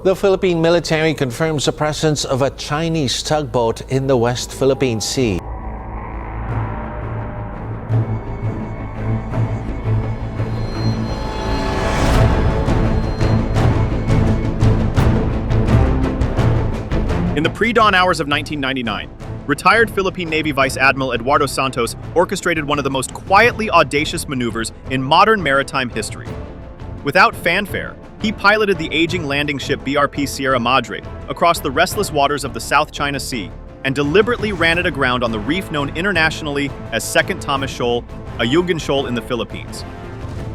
The Philippine military confirms the presence of a Chinese tugboat in the West Philippine Sea. In the pre-dawn hours of 1999, retired Philippine Navy Vice Admiral Eduardo Santos orchestrated one of the most quietly audacious maneuvers in modern maritime history. Without fanfare, he piloted the aging landing ship BRP Sierra Madre across the restless waters of the South China Sea and deliberately ran it aground on the reef known internationally as Second Thomas Shoal, a Yugan shoal in the Philippines.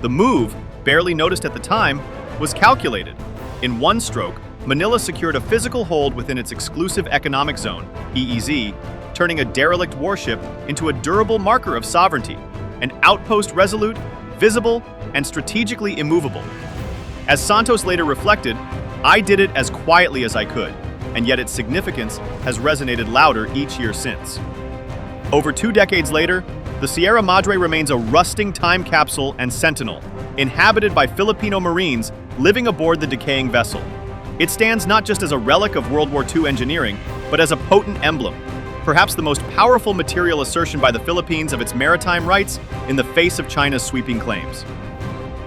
The move, barely noticed at the time, was calculated. In one stroke, Manila secured a physical hold within its exclusive economic zone, EEZ, turning a derelict warship into a durable marker of sovereignty, an outpost resolute, visible, and strategically immovable. As Santos later reflected, "I did it as quietly as I could, and yet its significance has resonated louder each year since." Over 2 decades later, the Sierra Madre remains a rusting time capsule and sentinel, inhabited by Filipino Marines living aboard the decaying vessel. It stands not just as a relic of World War II engineering, but as a potent emblem, perhaps the most powerful material assertion by the Philippines of its maritime rights in the face of China's sweeping claims.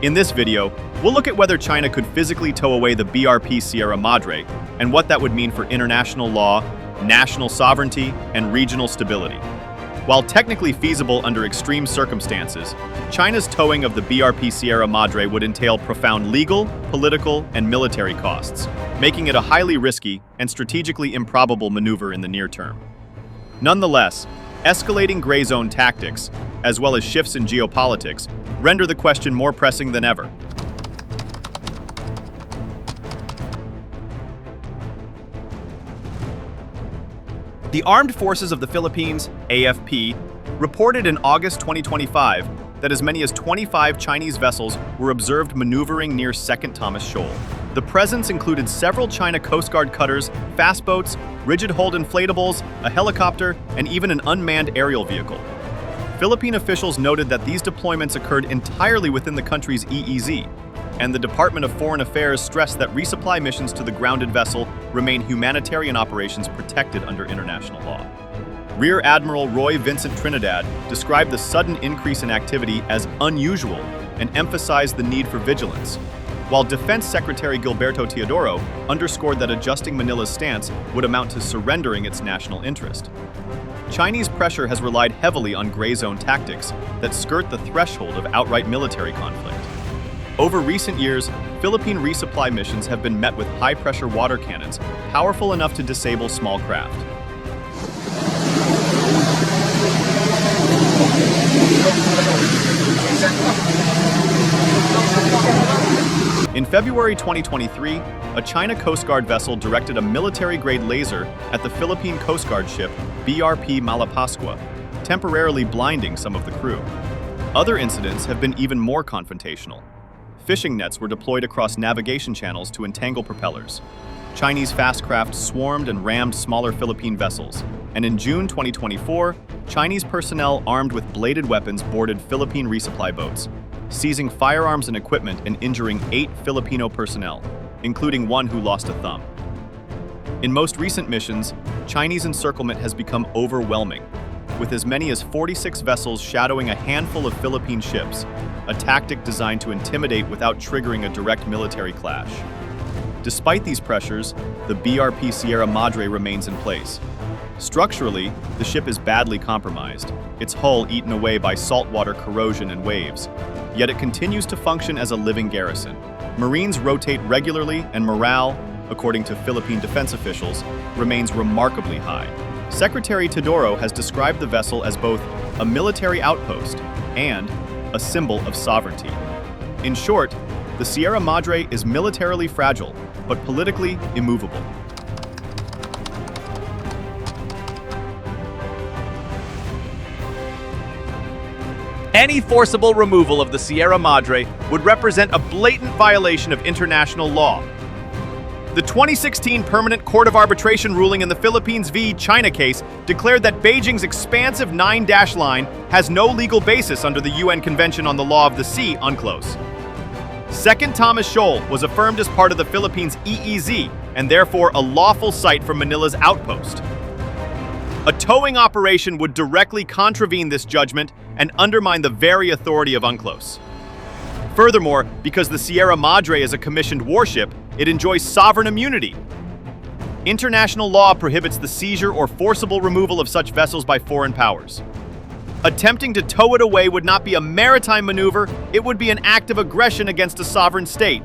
In this video, we'll look at whether China could physically tow away the BRP Sierra Madre and what that would mean for international law, national sovereignty, and regional stability. While technically feasible under extreme circumstances, China's towing of the BRP Sierra Madre would entail profound legal, political, and military costs, making it a highly risky and strategically improbable maneuver in the near term. Nonetheless, escalating gray zone tactics, as well as shifts in geopolitics, render the question more pressing than ever. The Armed Forces of the Philippines, AFP, reported in August 2025 that as many as 25 Chinese vessels were observed maneuvering near Second Thomas Shoal. The presence included several China Coast Guard cutters, fast boats, rigid-hulled inflatables, a helicopter, and even an unmanned aerial vehicle. Philippine officials noted that these deployments occurred entirely within the country's EEZ, and the Department of Foreign Affairs stressed that resupply missions to the grounded vessel remain humanitarian operations protected under international law. Rear Admiral Roy Vincent Trinidad described the sudden increase in activity as unusual and emphasized the need for vigilance, while Defense Secretary Gilberto Teodoro underscored that adjusting Manila's stance would amount to surrendering its national interest. Chinese pressure has relied heavily on gray zone tactics that skirt the threshold of outright military conflict. Over recent years, Philippine resupply missions have been met with high-pressure water cannons, powerful enough to disable small craft. In February 2023, a China Coast Guard vessel directed a military-grade laser at the Philippine Coast Guard ship BRP Malapascua, temporarily blinding some of the crew. Other incidents have been even more confrontational. Fishing nets were deployed across navigation channels to entangle propellers. Chinese fast craft swarmed and rammed smaller Philippine vessels. And in June 2024, Chinese personnel armed with bladed weapons boarded Philippine resupply boats, seizing firearms and equipment and injuring 8 Filipino personnel, including one who lost a thumb. In most recent missions, Chinese encirclement has become overwhelming, with as many as 46 vessels shadowing a handful of Philippine ships, a tactic designed to intimidate without triggering a direct military clash. Despite these pressures, the BRP Sierra Madre remains in place. Structurally, the ship is badly compromised, its hull eaten away by saltwater corrosion and waves, yet it continues to function as a living garrison. Marines rotate regularly and morale, according to Philippine defense officials, remains remarkably high. Secretary Teodoro has described the vessel as both a military outpost and a symbol of sovereignty. In short, the Sierra Madre is militarily fragile, but politically immovable. Any forcible removal of the Sierra Madre would represent a blatant violation of international law. The 2016 Permanent Court of Arbitration ruling in the Philippines v. China case declared that Beijing's expansive 9-line has no legal basis under the UN Convention on the Law of the Sea, UNCLOS. Second Thomas Shoal was affirmed as part of the Philippines' EEZ and therefore a lawful site for Manila's outpost. A towing operation would directly contravene this judgment and undermine the very authority of UNCLOS. Furthermore, because the Sierra Madre is a commissioned warship, it enjoys sovereign immunity. International law prohibits the seizure or forcible removal of such vessels by foreign powers. Attempting to tow it away would not be a maritime maneuver, it would be an act of aggression against a sovereign state.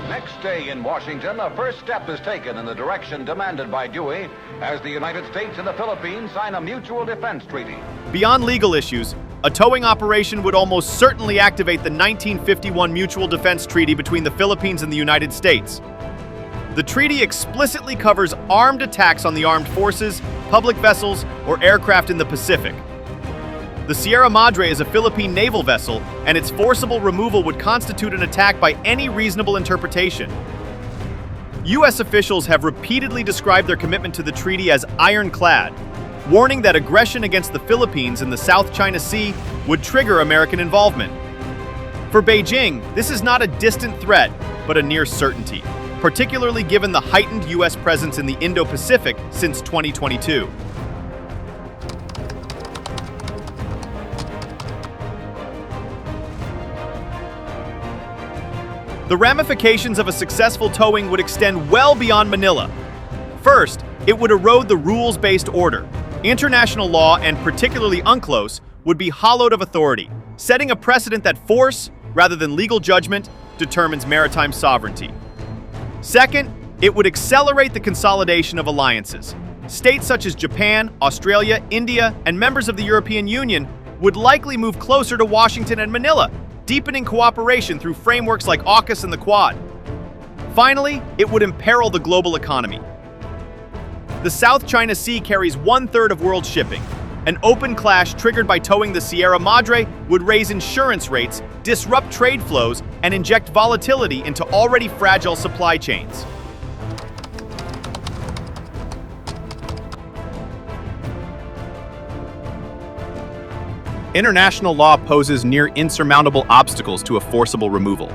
Next day in Washington, a first step is taken in the direction demanded by Dewey as the United States and the Philippines sign a mutual defense treaty. Beyond legal issues, a towing operation would almost certainly activate the 1951 Mutual Defense Treaty between the Philippines and the United States. The treaty explicitly covers armed attacks on the armed forces, public vessels, or aircraft in the Pacific. The Sierra Madre is a Philippine naval vessel, and its forcible removal would constitute an attack by any reasonable interpretation. U.S. officials have repeatedly described their commitment to the treaty as ironclad, warning that aggression against the Philippines in the South China Sea would trigger American involvement. For Beijing, this is not a distant threat, but a near certainty, particularly given the heightened U.S. presence in the Indo-Pacific since 2022. The ramifications of a successful towing would extend well beyond Manila. First, it would erode the rules-based order. International law, and particularly UNCLOS, would be hollowed of authority, setting a precedent that force, rather than legal judgment, determines maritime sovereignty. Second, it would accelerate the consolidation of alliances. States such as Japan, Australia, India, and members of the European Union would likely move closer to Washington and Manila, deepening cooperation through frameworks like AUKUS and the Quad. Finally, it would imperil the global economy. The South China Sea carries 1/3 of world shipping. An open clash triggered by towing the Sierra Madre would raise insurance rates, disrupt trade flows, and inject volatility into already fragile supply chains. International law poses near insurmountable obstacles to a forcible removal.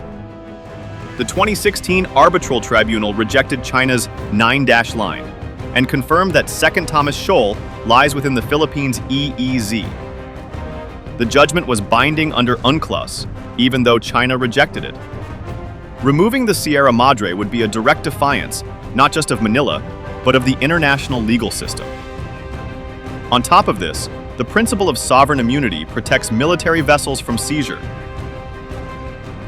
The 2016 Arbitral Tribunal rejected China's 9-dash line and confirmed that Second Thomas Shoal lies within the Philippines' EEZ. The judgment was binding under UNCLOS, even though China rejected it. Removing the Sierra Madre would be a direct defiance, not just of Manila, but of the international legal system. On top of this, the principle of sovereign immunity protects military vessels from seizure.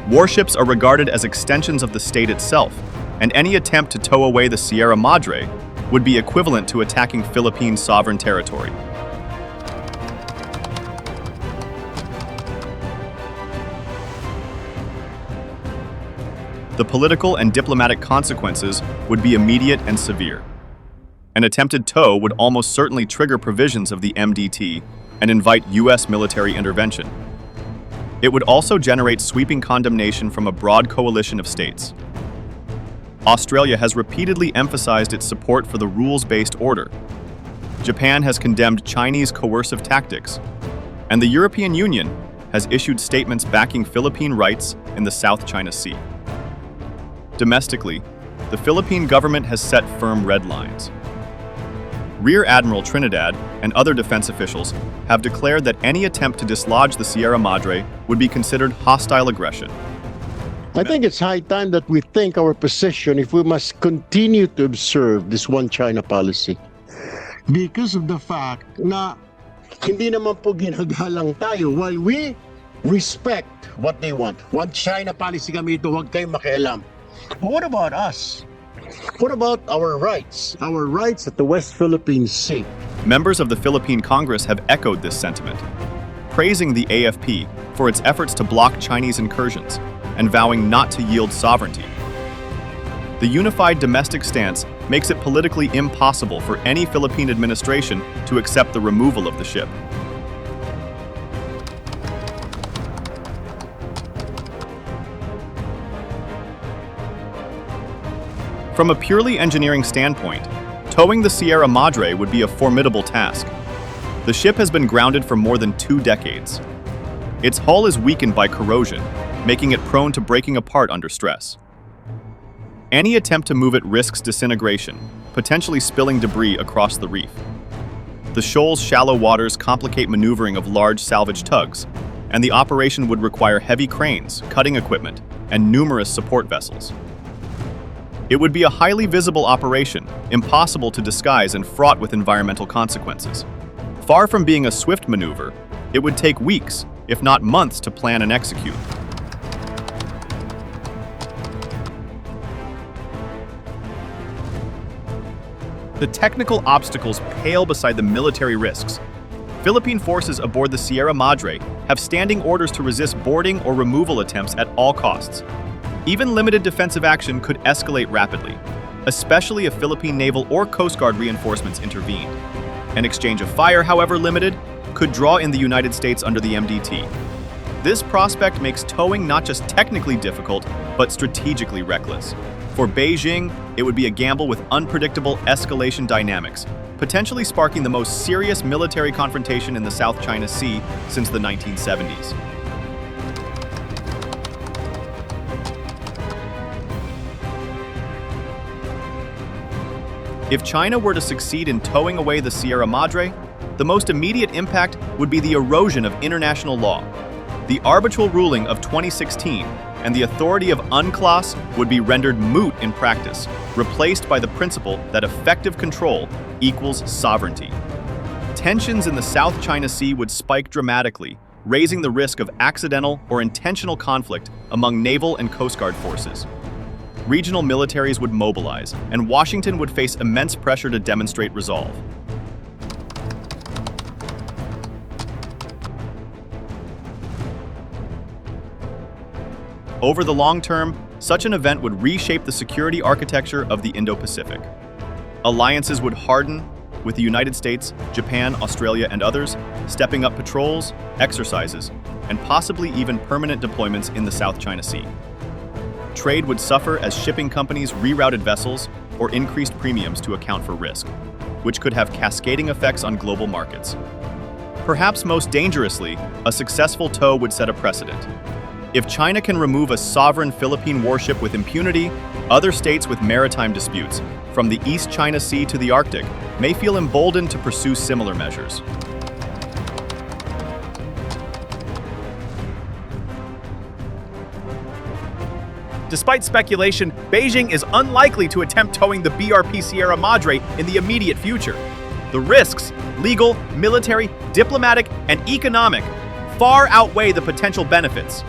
Warships are regarded as extensions of the state itself, and any attempt to tow away the Sierra Madre would be equivalent to attacking Philippine sovereign territory. The political and diplomatic consequences would be immediate and severe. An attempted tow would almost certainly trigger provisions of the MDT and invite U.S. military intervention. It would also generate sweeping condemnation from a broad coalition of states. Australia has repeatedly emphasized its support for the rules-based order. Japan has condemned Chinese coercive tactics, and the European Union has issued statements backing Philippine rights in the South China Sea. Domestically, the Philippine government has set firm red lines. Rear Admiral Trinidad and other defense officials have declared that any attempt to dislodge the Sierra Madre would be considered hostile aggression. I think it's high time that we think our position if we must continue to observe this one China policy. Because of the fact na hindi naman po ginagalang tayo while we respect what they want. One China policy kami ito, huwag kayong makialam. But what about us? What about our rights? Our rights at the West Philippine Sea. Members of the Philippine Congress have echoed this sentiment, praising the AFP for its efforts to block Chinese incursions and vowing not to yield sovereignty. The unified domestic stance makes it politically impossible for any Philippine administration to accept the removal of the ship. From a purely engineering standpoint, Towing the Sierra Madre would be a formidable task. The ship has been grounded for more than 2 decades. Its hull is weakened by corrosion, making it prone to breaking apart under stress. Any attempt to move it risks disintegration, potentially spilling debris across the reef. The shoal's shallow waters complicate maneuvering of large salvage tugs, and the operation would require heavy cranes, cutting equipment, and numerous support vessels. It would be a highly visible operation, impossible to disguise and fraught with environmental consequences. Far from being a swift maneuver, it would take weeks, if not months, to plan and execute. The technical obstacles pale beside the military risks. Philippine forces aboard the Sierra Madre have standing orders to resist boarding or removal attempts at all costs. Even limited defensive action could escalate rapidly, especially if Philippine naval or Coast Guard reinforcements intervened. An exchange of fire, however limited, could draw in the United States under the MDT. This prospect makes towing not just technically difficult, but strategically reckless. For Beijing, it would be a gamble with unpredictable escalation dynamics, potentially sparking the most serious military confrontation in the South China Sea since the 1970s. If China were to succeed in towing away the Sierra Madre, the most immediate impact would be the erosion of international law. The arbitral ruling of 2016 and the authority of UNCLOS would be rendered moot in practice, replaced by the principle that effective control equals sovereignty. Tensions in the South China Sea would spike dramatically, raising the risk of accidental or intentional conflict among naval and Coast Guard forces. Regional militaries would mobilize, and Washington would face immense pressure to demonstrate resolve. Over the long term, such an event would reshape the security architecture of the Indo-Pacific. Alliances would harden, with the United States, Japan, Australia, and others stepping up patrols, exercises, and possibly even permanent deployments in the South China Sea. Trade would suffer as shipping companies rerouted vessels or increased premiums to account for risk, which could have cascading effects on global markets. Perhaps most dangerously, a successful tow would set a precedent. If China can remove a sovereign Philippine warship with impunity, other states with maritime disputes, from the East China Sea to the Arctic, may feel emboldened to pursue similar measures. Despite speculation, Beijing is unlikely to attempt towing the BRP Sierra Madre in the immediate future. The risks, legal, military, diplomatic, and economic, far outweigh the potential benefits.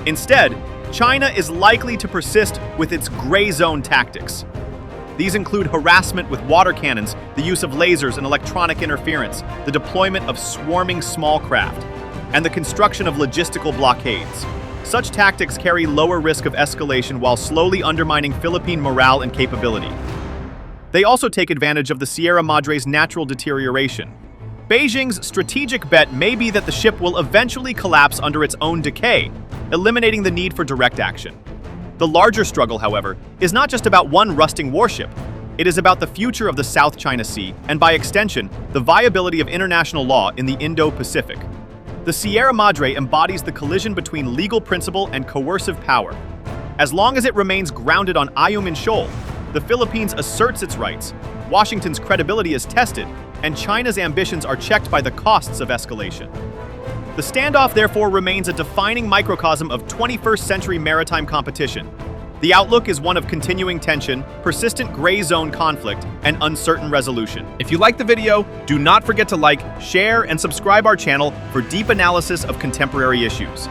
Instead, China is likely to persist with its gray zone tactics. These include harassment with water cannons, the use of lasers and electronic interference, the deployment of swarming small craft, and the construction of logistical blockades. Such tactics carry lower risk of escalation while slowly undermining Philippine morale and capability. They also take advantage of the Sierra Madre's natural deterioration. Beijing's strategic bet may be that the ship will eventually collapse under its own decay, eliminating the need for direct action. The larger struggle, however, is not just about one rusting warship. It is about the future of the South China Sea, and by extension, the viability of international law in the Indo-Pacific. The Sierra Madre embodies the collision between legal principle and coercive power. As long as it remains grounded on Ayungin Shoal, the Philippines asserts its rights, Washington's credibility is tested, and China's ambitions are checked by the costs of escalation. The standoff, therefore, remains a defining microcosm of 21st century maritime competition. The outlook is one of continuing tension, persistent gray zone conflict, and uncertain resolution. If you liked the video, do not forget to like, share, and subscribe our channel for deep analysis of contemporary issues.